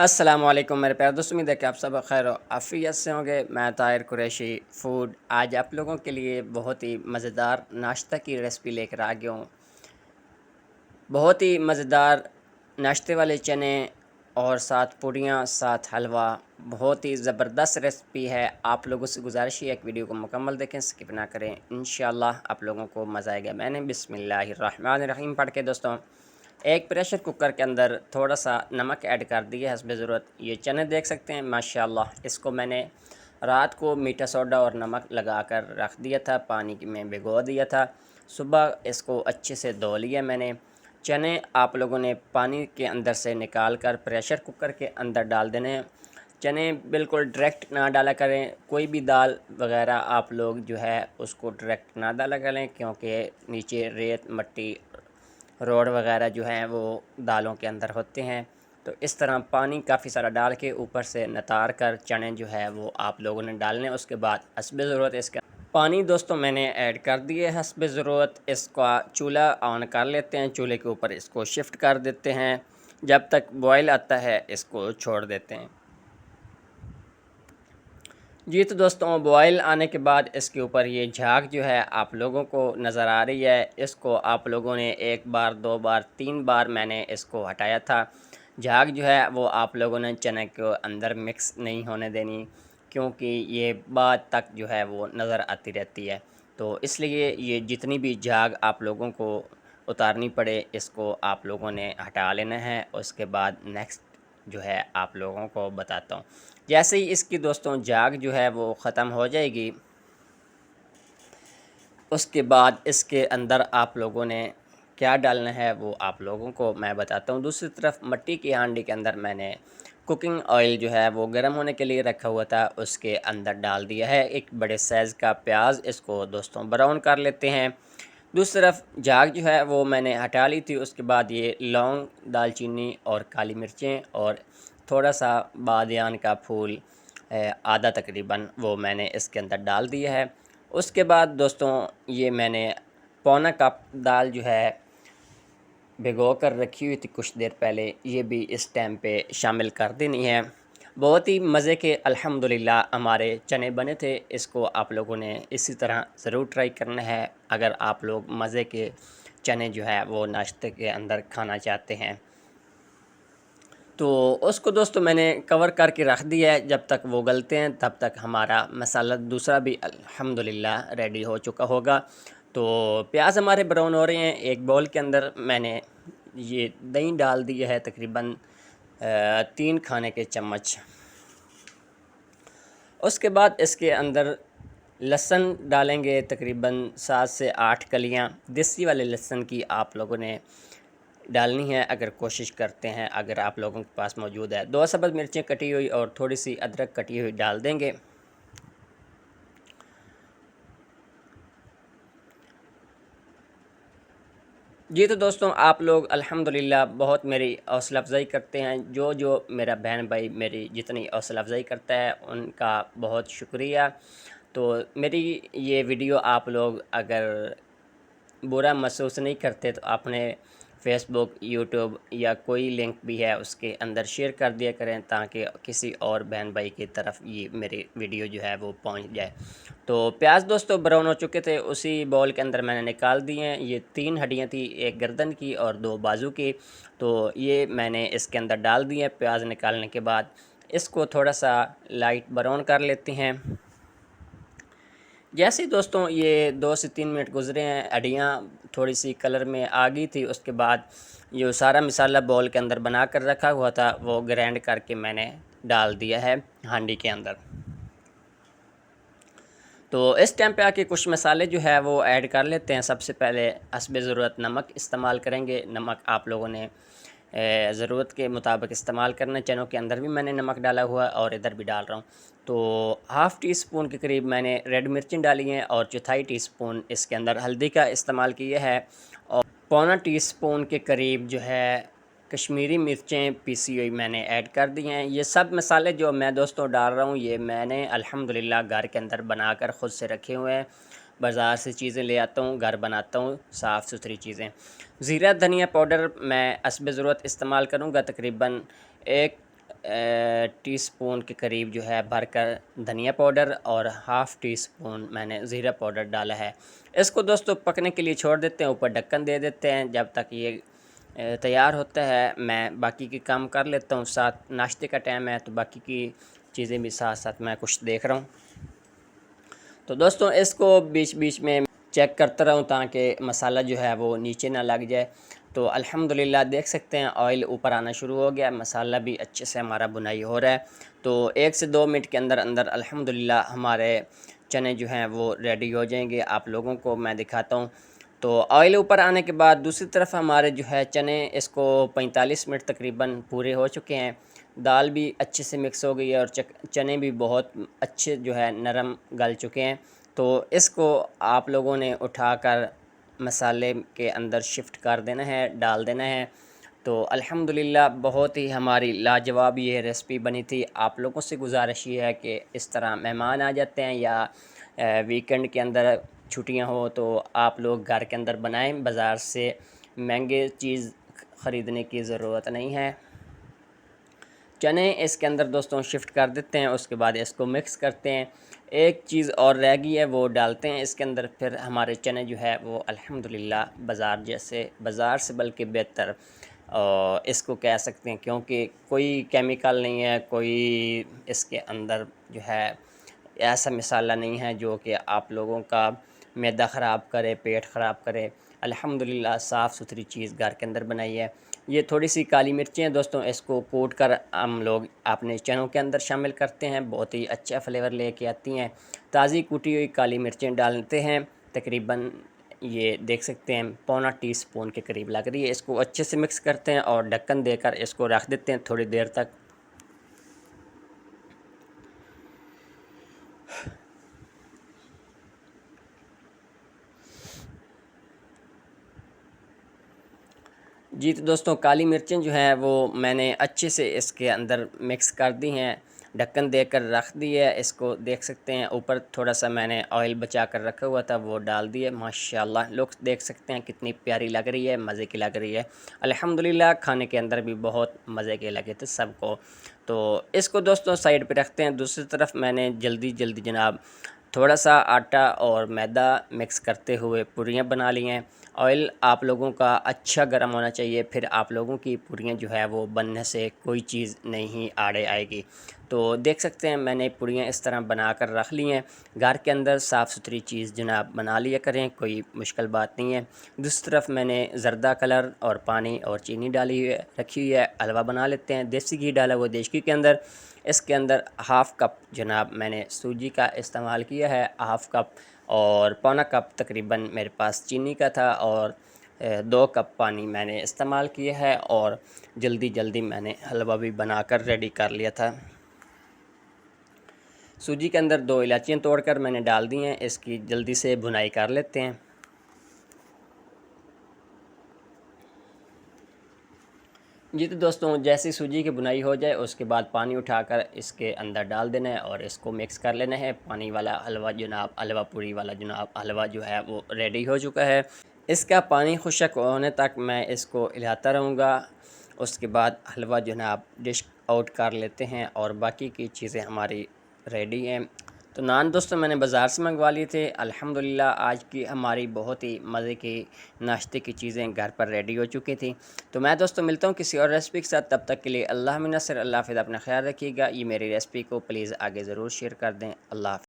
अस्सलाम वालेकुम मेरे प्यारे दोस्तों, उम्मीद है कि आप सब खैर आफियत से होंगे। मैं ताहिर कुरैशी फ़ूड आज आप लोगों के लिए बहुत ही मज़ेदार नाश्ता की रेसिपी लेकर आ गया हूँ। बहुत ही मज़ेदार नाश्ते वाले चने और साथ पूड़ियाँ साथ हलवा, बहुत ही ज़बरदस्त रेसिपी है। आप लोगों से गुजारिश है एक वीडियो को मुकम्मल देखें, स्किप ना करें। इंशाअल्लाह आप लोगों को मज़ा आएगा। मैंने बिस्मिल्लाहिर्रहमानिर्रहीम पढ़ के दोस्तों एक प्रेशर कुकर के अंदर थोड़ा सा नमक ऐड कर दिया हस्बे ज़रूरत। ये चने देख सकते हैं माशाल्लाह, इसको मैंने रात को मीठा सोडा और नमक लगाकर रख दिया था, पानी में भिगो दिया था। सुबह इसको अच्छे से धो लिया मैंने। चने आप लोगों ने पानी के अंदर से निकाल कर प्रेशर कुकर के अंदर डाल देने हैं। चने बिल्कुल डायरेक्ट ना डाला करें, कोई भी दाल वगैरह आप लोग जो है उसको डायरेक्ट ना डाला करें, क्योंकि नीचे रेत मट्टी रोड वगैरह जो हैं वो दालों के अंदर होते हैं। तो इस तरह पानी काफ़ी सारा डाल के ऊपर से नतार कर चने जो है वो आप लोगों ने डालने। उसके बाद हस्बे ज़रूरत इसके पानी दोस्तों मैंने ऐड कर दिए हस्बे ज़रूरत। इसका चूल्हा ऑन कर लेते हैं, चूल्हे के ऊपर इसको शिफ्ट कर देते हैं। जब तक बॉयल आता है इसको छोड़ देते हैं। जी तो दोस्तों बॉयल आने के बाद इसके ऊपर ये झाग जो है आप लोगों को नज़र आ रही है। इसको आप लोगों ने एक बार, दो बार, तीन बार मैंने इसको हटाया था। झाग जो है वो आप लोगों ने चने के अंदर मिक्स नहीं होने देनी, क्योंकि ये बाद तक जो है वो नज़र आती रहती है। तो इसलिए ये जितनी भी झाग आप लोगों को उतारनी पड़े इसको आप लोगों ने हटा लेना है। उसके बाद नेक्स्ट जो है आप लोगों को बताता हूँ। जैसे ही इसकी दोस्तों झाग जो है वो ख़त्म हो जाएगी, उसके बाद इसके अंदर आप लोगों ने क्या डालना है वो आप लोगों को मैं बताता हूँ। दूसरी तरफ मिट्टी की हांडी के अंदर मैंने कुकिंग ऑयल जो है वो गर्म होने के लिए रखा हुआ था, उसके अंदर डाल दिया है एक बड़े साइज़ का प्याज। इसको दोस्तों ब्राउन कर लेते हैं। दूसरी तरफ झाग जो है वो मैंने हटा ली थी। उसके बाद ये लौंग, दालचीनी और काली मिर्चें और थोड़ा सा बादियान का फूल आधा तकरीबन वो मैंने इसके अंदर डाल दिया है। उसके बाद दोस्तों ये मैंने पौना कप दाल जो है भिगो कर रखी हुई थी कुछ देर पहले, ये भी इस टाइम पे शामिल कर देनी है। बहुत ही मज़े के अल्हम्दुलिल्लाह हमारे चने बने थे। इसको आप लोगों ने इसी तरह ज़रूर ट्राई करना है अगर आप लोग मज़े के चने जो है वो नाश्ते के अंदर खाना चाहते हैं। तो उसको दोस्तों मैंने कवर करके रख दिया है। जब तक वो गलते हैं तब तक हमारा मसाला दूसरा भी अल्हम्दुलिल्लाह रेडी हो चुका होगा। तो प्याज हमारे ब्राउन हो रहे हैं। एक बाउल के अंदर मैंने ये दही डाल दिया है तकरीबन 3 खाने के चम्मच। उसके बाद इसके अंदर लहसुन डालेंगे तकरीबन 7 से 8 कलियाँ। देसी वाले लहसुन की आप लोगों ने डालनी है अगर कोशिश करते हैं, अगर आप लोगों के पास मौजूद है। 2 सब्ज़ मिर्चें कटी हुई और थोड़ी सी अदरक कटी हुई डाल देंगे। जी तो दोस्तों आप लोग अल्हम्दुलिल्लाह बहुत मेरी हौसला अफ़ज़ाई करते हैं। जो जो मेरा बहन भाई मेरी जितनी हौसला अफ़ज़ाई करता है उनका बहुत शुक्रिया। तो मेरी ये वीडियो आप लोग अगर बुरा महसूस नहीं करते तो अपने फ़ेसबुक, यूट्यूब या कोई लिंक भी है उसके अंदर शेयर कर दिया करें, ताकि किसी और बहन भाई की तरफ ये मेरी वीडियो जो है वो पहुंच जाए। तो प्याज दोस्तों ब्राउन हो चुके थे, उसी बाउल के अंदर मैंने निकाल दिए हैं। ये 3 हड्डियाँ थी, एक गर्दन की और 2 बाजू की। तो ये मैंने इसके अंदर डाल दिए। प्याज निकालने के बाद इसको थोड़ा सा लाइट ब्राउन कर लेते हैं। जैसे ही दोस्तों ये 2 से 3 मिनट गुज़रे हैं, हड्डियाँ थोड़ी सी कलर में आ गई थी। उसके बाद ये सारा मसाला बाउल के अंदर बना कर रखा हुआ था वो ग्राइंड करके मैंने डाल दिया है हांडी के अंदर। तो इस टाइम पे आके कुछ मसाले जो है वो ऐड कर लेते हैं। सबसे पहले हस्बे ज़रूरत नमक इस्तेमाल करेंगे। नमक आप लोगों ने ज़रूरत के मुताबिक इस्तेमाल करना। चनों के अंदर भी मैंने नमक डाला हुआ है और इधर भी डाल रहा हूँ। तो हाफ़ टी स्पून के करीब मैंने रेड मिर्चें डाली हैं और चौथाई टीस्पून इसके अंदर हल्दी का इस्तेमाल किया है और पौना टीस्पून के करीब जो है कश्मीरी मिर्चें पीसी हुई मैंने ऐड कर दी हैं। ये सब मसाले जो मैं दोस्तों डाल रहा हूँ ये मैंने अल्हम्दुलिल्लाह घर के अंदर बनाकर ख़ुद से रखे हुए हैं। बाज़ार से चीज़ें ले आता हूँ, घर बनाता हूँ साफ़ सुथरी चीज़ें। ज़ीरा धनिया पाउडर मैं हस्बे ज़रूरत इस्तेमाल करूँगा तकरीबन 1 टीस्पून के करीब जो है भरकर धनिया पाउडर और हाफ़ टी स्पून मैंने ज़ीरा पाउडर डाला है। इसको दोस्तों पकने के लिए छोड़ देते हैं, ऊपर ढक्कन दे देते हैं जब तक ये तैयार होता है। मैं बाकी के काम कर लेता हूँ, साथ नाश्ते का टाइम है तो बाकी की चीज़ें भी साथ साथ मैं कुछ देख रहा हूँ। तो दोस्तों इसको बीच बीच में चेक करता रहूँ ताकि मसाला जो है वो नीचे ना लग जाए। तो अल्हम्दुलिल्लाह देख सकते हैं ऑयल ऊपर आना शुरू हो गया, मसाला भी अच्छे से हमारा बुनाई हो रहा है। तो 1 से 2 मिनट के अंदर अंदर अल्हम्दुलिल्लाह हमारे चने जो हैं वो रेडी हो जाएंगे। आप लोगों को मैं दिखाता हूँ। तो ऑयल ऊपर आने के बाद दूसरी तरफ हमारे जो है चने, इसको 45 मिनट तकरीबन पूरे हो चुके हैं। दाल भी अच्छे से मिक्स हो गई है और चने भी बहुत अच्छे जो है नरम गल चुके हैं। तो इसको आप लोगों ने उठाकर मसाले के अंदर शिफ्ट कर देना है, डाल देना है। तो अल्हम्दुलिल्लाह बहुत ही हमारी लाजवाब ये रेसिपी बनी थी। आप लोगों से गुजारिश ये है कि इस तरह मेहमान आ जाते हैं या वीकेंड के अंदर छुट्टियां हो तो आप लोग घर के अंदर बनाएं, बाज़ार से महंगे चीज़ ख़रीदने की ज़रूरत नहीं है। चने इसके अंदर दोस्तों शिफ्ट कर देते हैं, उसके बाद इसको मिक्स करते हैं। एक चीज़ और रह गई है वो डालते हैं इसके अंदर, फिर हमारे चने जो है वो अल्हम्दुलिल्लाह बाज़ार से बल्कि बेहतर इसको कह सकते हैं, क्योंकि कोई केमिकल नहीं है, कोई इसके अंदर जो है ऐसा मसाला नहीं है जो कि आप लोगों का मैदा ख़राब करे, पेट ख़राब करे। अल्हम्दुलिल्लाह साफ़ सुथरी चीज़ घर के अंदर बनाई है। ये थोड़ी सी काली मिर्चें हैं दोस्तों, इसको कूट कर हम लोग अपने चनों के अंदर शामिल करते हैं, बहुत ही अच्छा फ्लेवर लेके आती हैं। ताज़ी कूटी हुई काली मिर्चें डालते हैं, तकरीबन ये देख सकते हैं पौना टीस्पून के करीब लग रही है। इसको अच्छे से मिक्स करते हैं और ढक्कन देकर इसको रख देते हैं थोड़ी देर तक। जी तो दोस्तों काली मिर्चें जो हैं वो मैंने अच्छे से इसके अंदर मिक्स कर दी हैं, ढक्कन देकर रख दी है। इसको देख सकते हैं ऊपर थोड़ा सा मैंने ऑयल बचा कर रखा हुआ था वो डाल दिए। माशाल्लाह लुक देख सकते हैं कितनी प्यारी लग रही है, मज़े की लग रही है। अल्हम्दुलिल्लाह खाने के अंदर भी बहुत मज़े के लगे थे सबको। तो इसको दोस्तों साइड पे रखते हैं। दूसरी तरफ मैंने जल्दी जल्दी जनाब थोड़ा सा आटा और मैदा मिक्स करते हुए पूरियाँ बना ली हैं। ऑयल आप लोगों का अच्छा गर्म होना चाहिए, फिर आप लोगों की पूरियाँ जो है वो बनने से कोई चीज़ नहीं आड़े आएगी। तो देख सकते हैं मैंने पूरियाँ इस तरह बना कर रख ली हैं। घर के अंदर साफ़ सुथरी चीज़ जनाब बना लिया करें, कोई मुश्किल बात नहीं है। दूसरी तरफ मैंने ज़र्दा कलर और पानी और चीनी डाली हुई है, रखी हुई है। हलवा बना लेते हैं। देसी घी डाला हुआ देसी घी के अंदर। इसके अंदर हाफ़ कप जनाब मैंने सूजी का इस्तेमाल किया है, हाफ़ कप और पौना कप तकरीबन मेरे पास चीनी का था और 2 कप पानी मैंने इस्तेमाल किया है। और जल्दी जल्दी मैंने हलवा भी बनाकर रेडी कर लिया था। सूजी के अंदर 2 इलायचियाँ तोड़कर मैंने डाल दी हैं। इसकी जल्दी से भुनाई कर लेते हैं। जी तो दोस्तों जैसे सूजी की बुनाई हो जाए उसके बाद पानी उठाकर इसके अंदर डाल देना है और इसको मिक्स कर लेना है। पानी वाला हलवा जनाब, हलवा पूरी वाला जनाब हलवा जो है वो रेडी हो चुका है। इसका पानी खुश्क होने तक मैं इसको हिलाता रहूँगा। उसके बाद हलवा जनाब डिश आउट कर लेते हैं और बाकी की चीज़ें हमारी रेडी हैं। तो नान दोस्तों मैंने बाज़ार से मंगवा लिए थे। अल्हम्दुलिल्लाह आज की हमारी बहुत ही मज़े की नाश्ते की चीज़ें घर पर रेडी हो चुकी थी। तो मैं दोस्तों मिलता हूँ किसी और रेसिपी के साथ, तब तक के लिए अल्लाह मिन्नत, अल्लाह हाफ़िज़, अपना ख्याल रखिएगा। ये मेरी रेसिपी को प्लीज़ आगे ज़रूर शेयर कर दें। अल्लाह हाफ़िज़।